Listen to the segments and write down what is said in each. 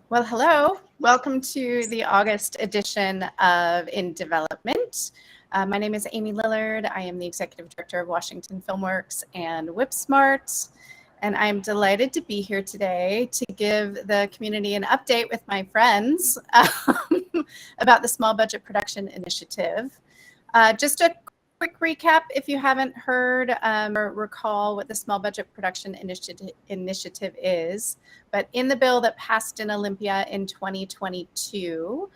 Well, hello. Welcome to the August edition of In Development. My name is Amy Lillard. I am the Executive Director of Washington Filmworks and WhipSmart. And I'm delighted to be here today to give the community an update with my friends about the Small Budget Production Initiative. Just a quick recap if you haven't heard or recall what the Small Budget Production Initiative is. But in the bill that passed in Olympia in 2022,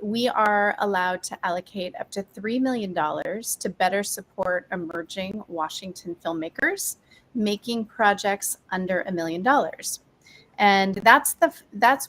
we are allowed to allocate up to $3 million to better support emerging Washington filmmakers making projects under $1 million. And that's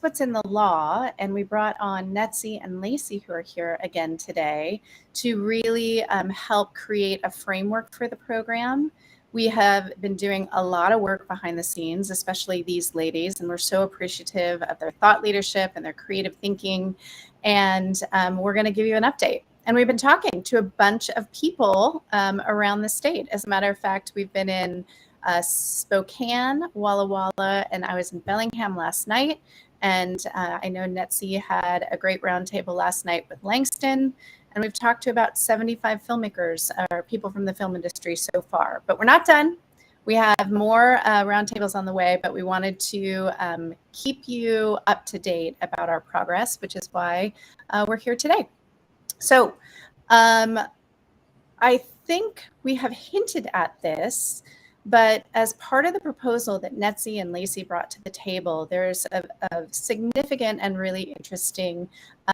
what's in the law. And we brought on Netsanet and Lacey, who are here again today, to really help create a framework for the program. We have been doing a lot of work behind the scenes, especially these ladies, and we're so appreciative of their thought leadership and their creative thinking. And we're going to give you an update. And we've been talking to a bunch of people around the state. As a matter of fact, we've been in Spokane, Walla Walla, and I was in Bellingham last night. And I know Netsanet had a great roundtable last night with Langston. And we've talked to about 75 filmmakers or people from the film industry so far. But we're not done. We have more roundtables on the way, but we wanted to keep you up to date about our progress, which is why we're here today. So I think we have hinted at this, but as part of the proposal that Netsanet and Lacey brought to the table, there's a significant and really interesting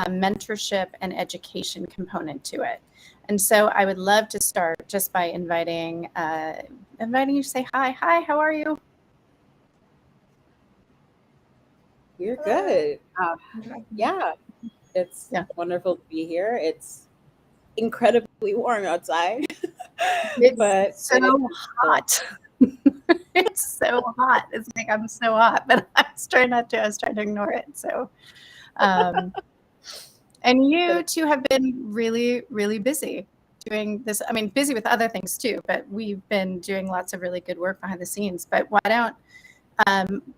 mentorship and education component to it. And so I would love to start just by inviting you to say hi. Hi, how are you? You're good. Yeah, it's wonderful to be here. It's incredibly warm outside. It's so hot. It's so hot. It's like I'm so hot, but I was trying to ignore it. So, and you two have been really, really busy doing this. I mean, busy with other things too, but we've been doing lots of really good work behind the scenes. But why don't,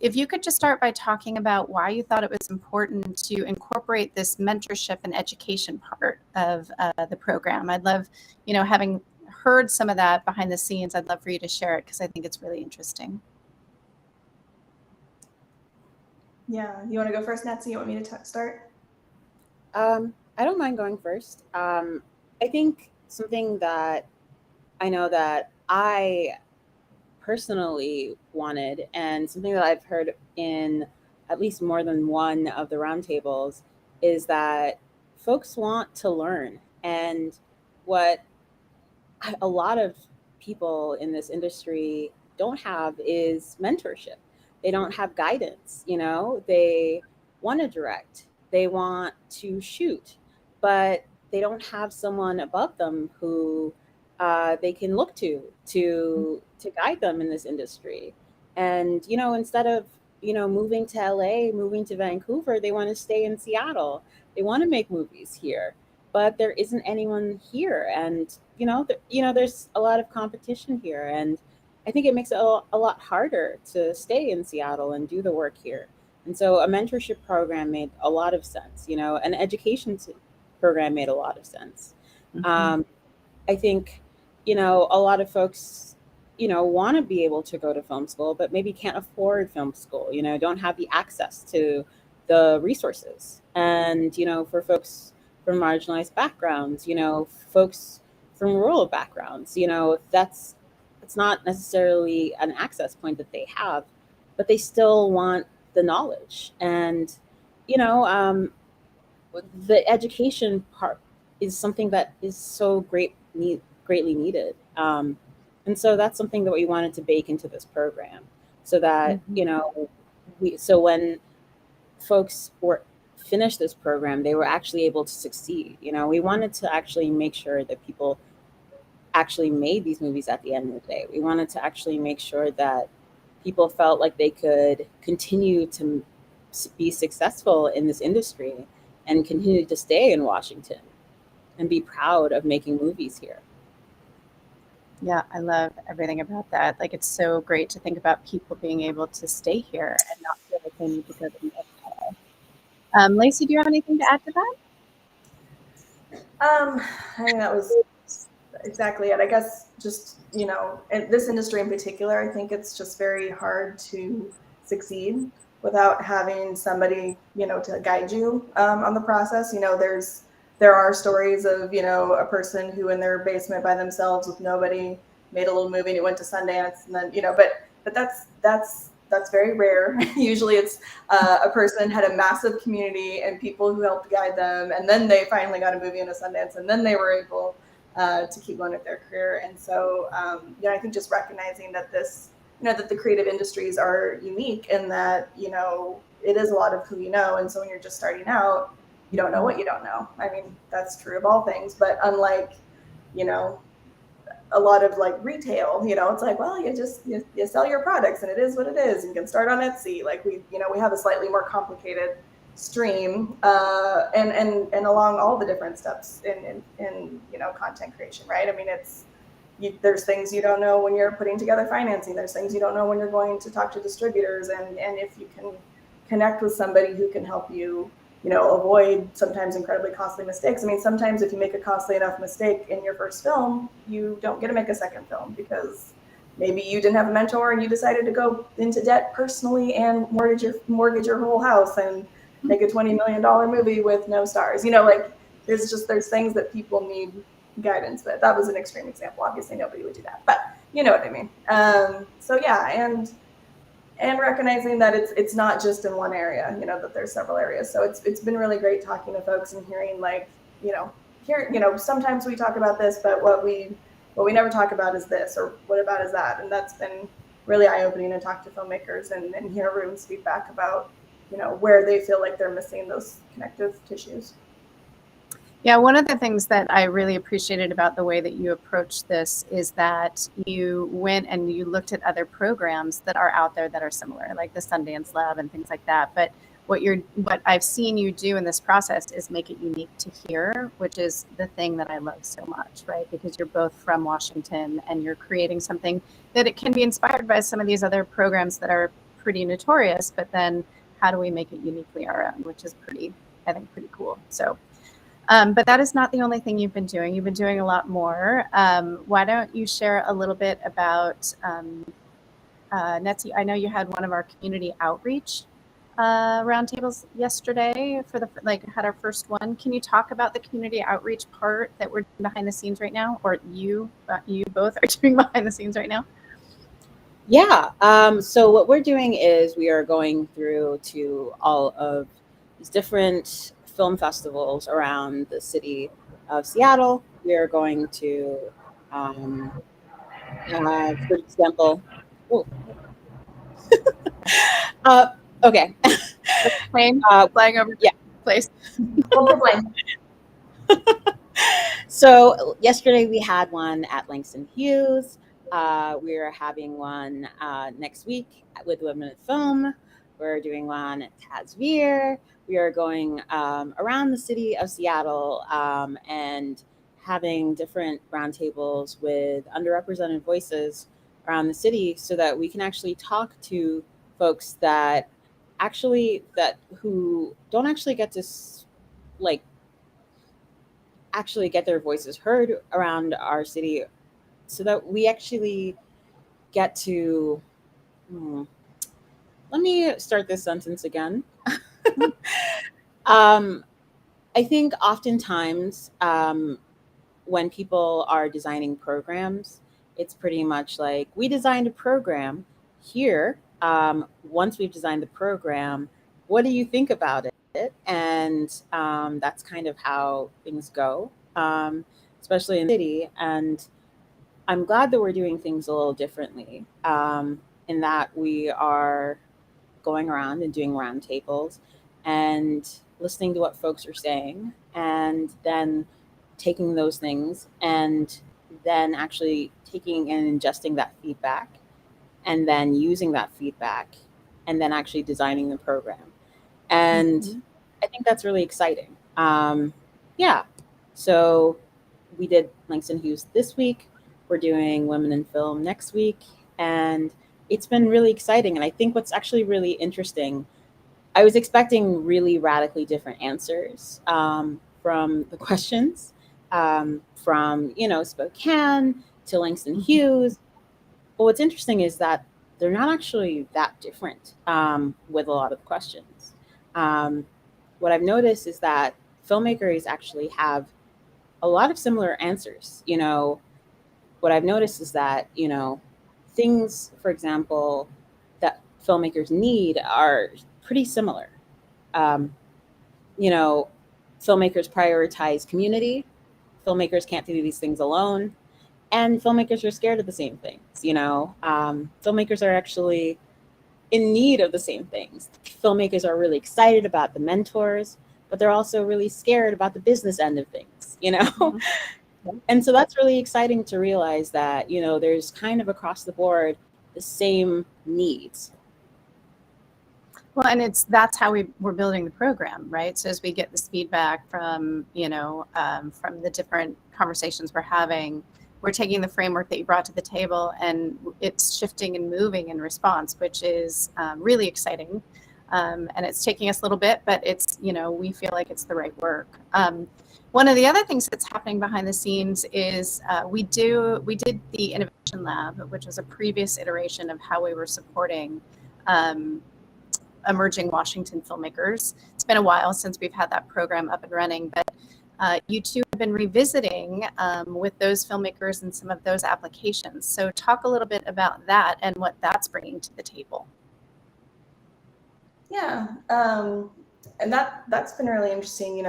if you could just start by talking about why you thought it was important to incorporate this mentorship and education part of the program. I'd love, having heard some of that behind the scenes, I'd love for you to share it because I think it's really interesting. Yeah, you want to go first, Nancy? You want me to start? I don't mind going first. I think something that I know that I personally wanted, and something that I've heard in at least more than one of the roundtables, is that folks want to learn. And what a lot of people in this industry don't have is mentorship. They don't have guidance. They want to direct, they want to shoot, but they don't have someone above them who they can look to guide them in this industry. And instead of moving to LA, moving to Vancouver, they want to stay in Seattle. They want to make movies here, but there isn't anyone here. And there's a lot of competition here, and I think it makes it a lot harder to stay in Seattle and do the work here. And so a mentorship program made a lot of sense. An education program made a lot of sense. Mm-hmm. I think a lot of folks want to be able to go to film school, but maybe can't afford film school, don't have the access to the resources. And for folks from marginalized backgrounds, folks from rural backgrounds, it's not necessarily an access point that they have, but they still want the knowledge. And the education part is something that is so greatly needed. And so that's something that we wanted to bake into this program, so that so when folks finish this program, they were actually able to succeed. We wanted to actually make sure that people actually made these movies at the end of the day. We wanted to actually make sure that people felt like they could continue to be successful in this industry and continue to stay in Washington and be proud of making movies here. Yeah, I love everything about that. Like, it's so great to think about people being able to stay here and not feel like they need to go to the UK. Lacey, do you have anything to add to that? I think that was exactly it. I guess just, in this industry in particular, I think it's just very hard to succeed without having somebody, to guide you on the process. There are stories of, a person who in their basement by themselves with nobody made a little movie and it went to Sundance, and then, but that's very rare. Usually it's a person had a massive community and people who helped guide them, and then they finally got a movie in a Sundance, and then they were able to keep going with their career. And so, I think just recognizing that that the creative industries are unique and that, it is a lot of who you know. And so when you're just starting out, you don't know what you don't know. I mean, that's true of all things, but unlike, a lot of like retail, it's like, well, you sell your products and it is what it is. You can start on Etsy. Like we have a slightly more complicated stream, and along all the different steps in content creation, right? I mean, there's things you don't know when you're putting together financing. There's things you don't know when you're going to talk to distributors, and if you can connect with somebody who can help you, avoid sometimes incredibly costly mistakes. I mean, sometimes if you make a costly enough mistake in your first film, you don't get to make a second film because maybe you didn't have a mentor and you decided to go into debt personally and mortgage your whole house and make a $20 million movie with no stars. There's things that people need guidance with. That was an extreme example. Obviously, nobody would do that, but you know what I mean. So yeah, and recognizing that it's not just in one area, that there's several areas. So it's been really great talking to folks and hearing sometimes we talk about this, but what we never talk about is this, or what about is that. And that's been really eye-opening to talk to filmmakers and hear everyone's feedback about, where they feel like they're missing those connective tissues. Yeah, one of the things that I really appreciated about the way that you approached this is that you went and you looked at other programs that are out there that are similar, like the Sundance Lab and things like that. But what I've seen you do in this process is make it unique to here, which is the thing that I love so much, right? Because you're both from Washington and you're creating something that it can be inspired by some of these other programs that are pretty notorious, but then how do we make it uniquely our own, which is I think pretty cool. So. But that is not the only thing you've been doing. You've been doing a lot more. Why don't you share a little bit about Netsy? I know you had one of our community outreach roundtables yesterday had our first one. Can you talk about the community outreach part that we're doing behind the scenes right now, or you both are doing behind the scenes right now? Yeah. So what we're doing is we are going through to all of these different film festivals around the city of Seattle. We are going to, for example, okay. Plane flying over yeah. the place. So yesterday we had one at Langston Hughes. We are having one next week with Women in Film. We're doing one at Tasveer. We are going around the city of Seattle and having different roundtables with underrepresented voices around the city so that we can actually talk to folks who don't actually get to actually get their voices heard around our city, so that we actually get to let me start this sentence again. I think oftentimes when people are designing programs, it's pretty much like, we designed a program here. Once we've designed the program, what do you think about it? And that's kind of how things go, especially in the city. And I'm glad that we're doing things a little differently, in that we are going around and doing roundtables and listening to what folks are saying, and then taking those things and then actually taking and ingesting that feedback, and then using that feedback, and then actually designing the program. And I think that's really exciting. Yeah. So we did Langston Hughes this week. We're doing Women in Film next week. And it's been really exciting. And I think what's actually really interesting I was expecting really radically different answers from the questions, from, Spokane to Langston Hughes. But what's interesting is that they're not actually that different with a lot of the questions. What I've noticed is that filmmakers actually have a lot of similar answers. What I've noticed is that, things, for example, that filmmakers need are pretty similar. Um, Filmmakers prioritize community. Filmmakers can't do these things alone. And filmmakers are scared of the same things. Filmmakers are actually in need of the same things. Filmmakers are really excited about the mentors, but they're also really scared about the business end of things, Mhm. And so that's really exciting to realize that, there's kind of across the board the same needs. Well, and that's how we're building the program, right? So as we get this feedback from, from the different conversations we're having, we're taking the framework that you brought to the table and it's shifting and moving in response, which is really exciting. And it's taking us a little bit, but it's, we feel like it's the right work. One of the other things that's happening behind the scenes is we did the Innovation Lab, which was a previous iteration of how we were supporting emerging Washington filmmakers. It's been a while since we've had that program up and running, but you two have been revisiting with those filmmakers and some of those applications. So talk a little bit about that and what that's bringing to the table. Yeah, and that's been really interesting.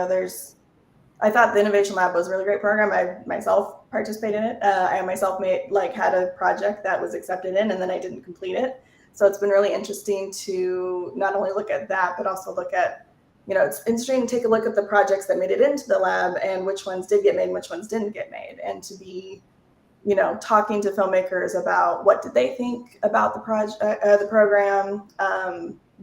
I thought the Innovation Lab was a really great program. I myself participated in it. I myself had a project that was accepted in, and then I didn't complete it. So it's been really interesting to not only look at that, but also look at, it's interesting to take a look at the projects that made it into the lab and which ones did get made and which ones didn't get made, and to be, talking to filmmakers about what did they think about the program,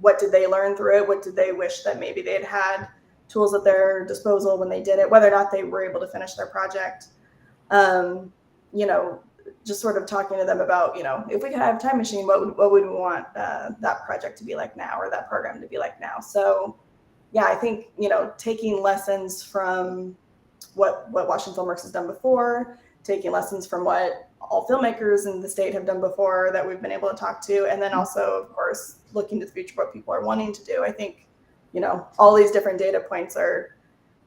what did they learn through it, what did they wish that maybe they had tools at their disposal when they did it, whether or not they were able to finish their project. Just sort of talking to them about, if we could have a time machine, what would we want that project to be like now, or that program to be like now? So yeah, I think, taking lessons from what Washington Filmworks has done before, taking lessons from what all filmmakers in the state have done before that we've been able to talk to, and then also, of course, looking to the future, what people are wanting to do. I think, all these different data points are,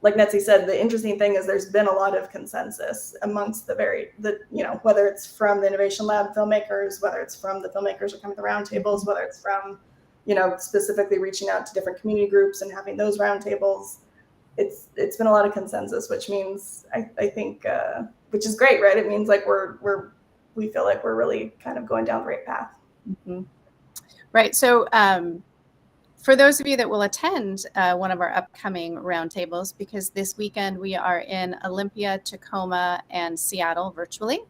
like Netsanet said, the interesting thing is there's been a lot of consensus amongst whether it's from the Innovation Lab filmmakers, whether it's from the filmmakers who come to the roundtables, whether it's from, specifically reaching out to different community groups and having those roundtables. It's been a lot of consensus, which means I think, which is great, right? It means like we feel like we're really kind of going down the right path. Mm-hmm. Right. So for those of you that will attend one of our upcoming roundtables, because this weekend we are in Olympia, Tacoma, and Seattle virtually.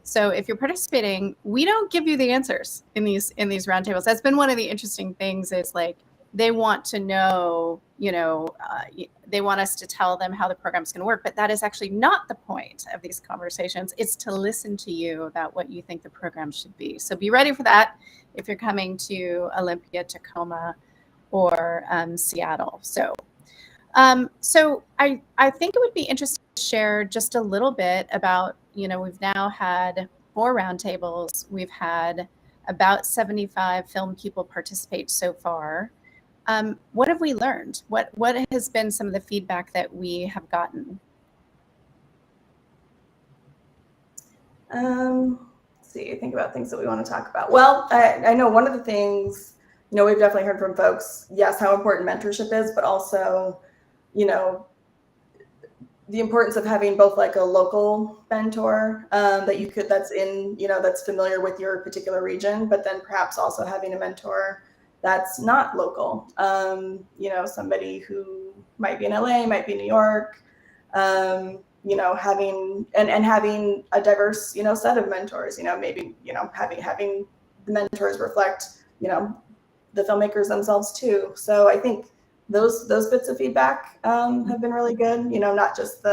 So if you're participating, we don't give you the answers in these roundtables. That's been one of the interesting things, is like they want to know, they want us to tell them how the program's going to work, but that is actually not the point of these conversations. It's to listen to you about what you think the program should be. So be ready for that if you're coming to Olympia, Tacoma, or Seattle. So I think it would be interesting to share just a little bit about, we've now had 4 roundtables. We've had about 75 film people participate so far. What have we learned? What has been some of the feedback that we have gotten? Let's see, think about things that we want to talk about. Well, I know one of the things, we've definitely heard from folks, yes, how important mentorship is, but also, the importance of having both like a local mentor that's familiar with your particular region, but then perhaps also having a mentor that's not local. Somebody who might be in LA, might be in New York, having a diverse, set of mentors, maybe, having the mentors reflect, the filmmakers themselves too. So I think those bits of feedback have been really good. Not just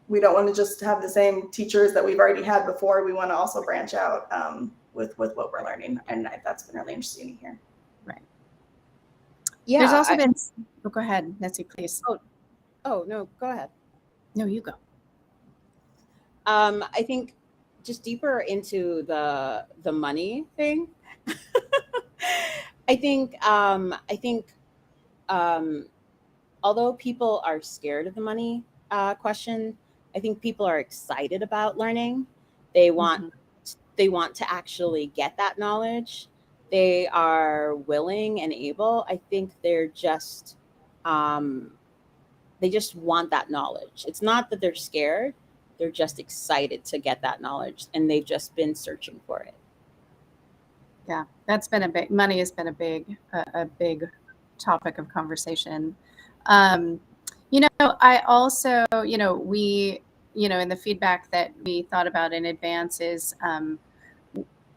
we don't want to just have the same teachers that we've already had before. We want to also branch out with what we're learning, and that's been really interesting to hear. Right. Yeah. There's also been, oh, go ahead, Nancy, please. Oh, no, go ahead. No, you go. I think just deeper into the money thing. I think although people are scared of the money question, I think people are excited about learning. They want to actually get that knowledge. They are willing and able. I think they're just they just want that knowledge. It's not that they're scared. They're just excited to get that knowledge, and they've just been searching for it. Yeah, that's been money has been a big topic of conversation. I also, we, in the feedback that we thought about in advance is,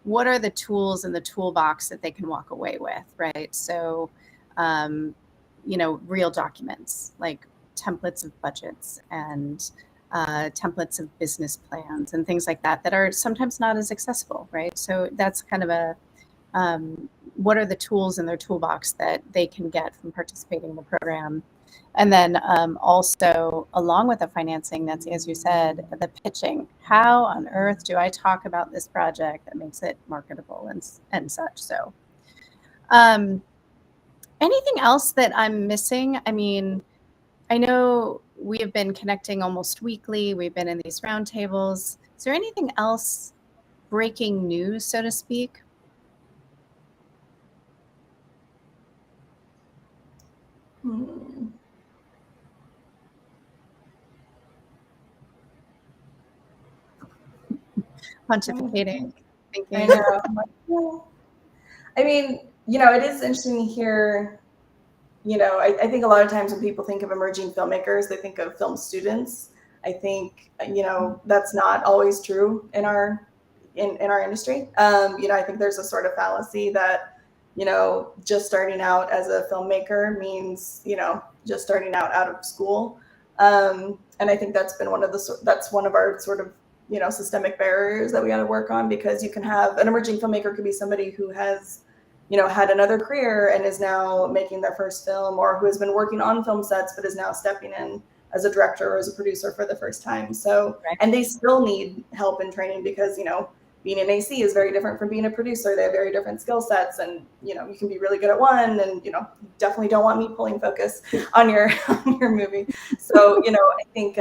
what are the tools in the toolbox that they can walk away with, right? So, real documents like templates of budgets and templates of business plans and things like that are sometimes not as accessible, right? So that's kind of what are the tools in their toolbox that they can get from participating in the program. And then also, along with the financing, Nancy, as you said, the pitching. How on earth do I talk about this project that makes it marketable and such? So anything else that I'm missing? I mean, I know we have been connecting almost weekly. We've been in these roundtables. Is there anything else, breaking news, so to speak? Pontificating, thinking. I know. Well, I mean, it is interesting to hear. I think a lot of times when people think of emerging filmmakers, they think of film students. I think that's not always true in our industry. I think there's a sort of fallacy that just starting out as a filmmaker means just starting out of school. And I think that's one of our sort of systemic barriers that we got to work on, because you can have an emerging filmmaker could be somebody who has had another career and is now making their first film, or who has been working on film sets but is now stepping in as a director or as a producer for the first time. So, right. And they still need help and training, because being an AC is very different from being a producer. They have very different skill sets, and you can be really good at one, and you definitely don't want me pulling focus on your movie. So I think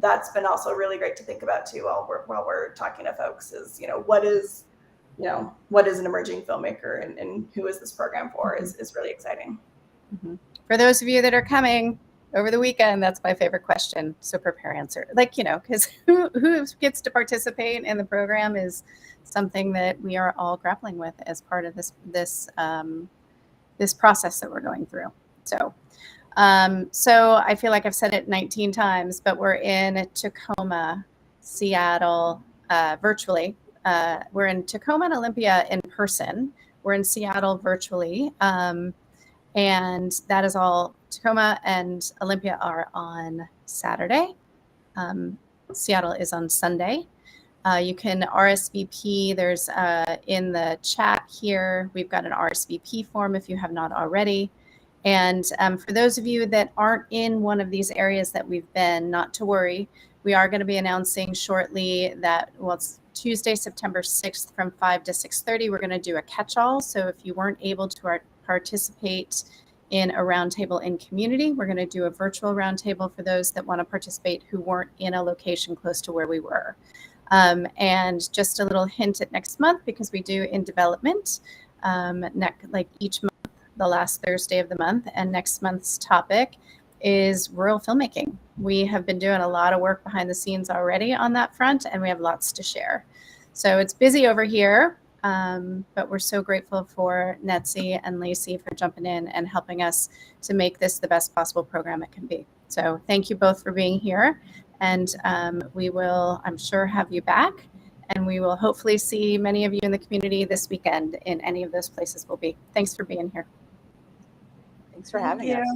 that's been also really great to think about too while we're talking to folks is what is an emerging filmmaker, and who is this program for is really exciting. For those of you that are coming over the weekend, that's my favorite question. So prepare answer, because who gets to participate in the program is something that we are all grappling with as part of this process that we're going through. So I feel like I've said it 19 times, but we're in Tacoma, Seattle, virtually. We're in Tacoma and Olympia in person. We're in Seattle virtually. And that is all. Tacoma and Olympia are on Saturday. Seattle is on Sunday. You can RSVP. There's in the chat here, we've got an RSVP form if you have not already. And for those of you that aren't in one of these areas that we've been, not to worry. We are going to be announcing shortly that, it's Tuesday, September 6th from 5 to 6:30. We're going to do a catch-all. So if you weren't able to participate in a roundtable in community, we're going to do a virtual roundtable for those that want to participate who weren't in a location close to where we were. And just a little hint at next month, because we do in development, like each month, the last Thursday of the month, and next month's topic is rural filmmaking. We have been doing a lot of work behind the scenes already on that front, and we have lots to share. So it's busy over here, but we're so grateful for Netsanet and Lacey for jumping in and helping us to make this the best possible program it can be. So thank you both for being here, and we will, I'm sure, have you back, and we will hopefully see many of you in the community this weekend in any of those places we'll be. Thanks for being here. Thanks for having us.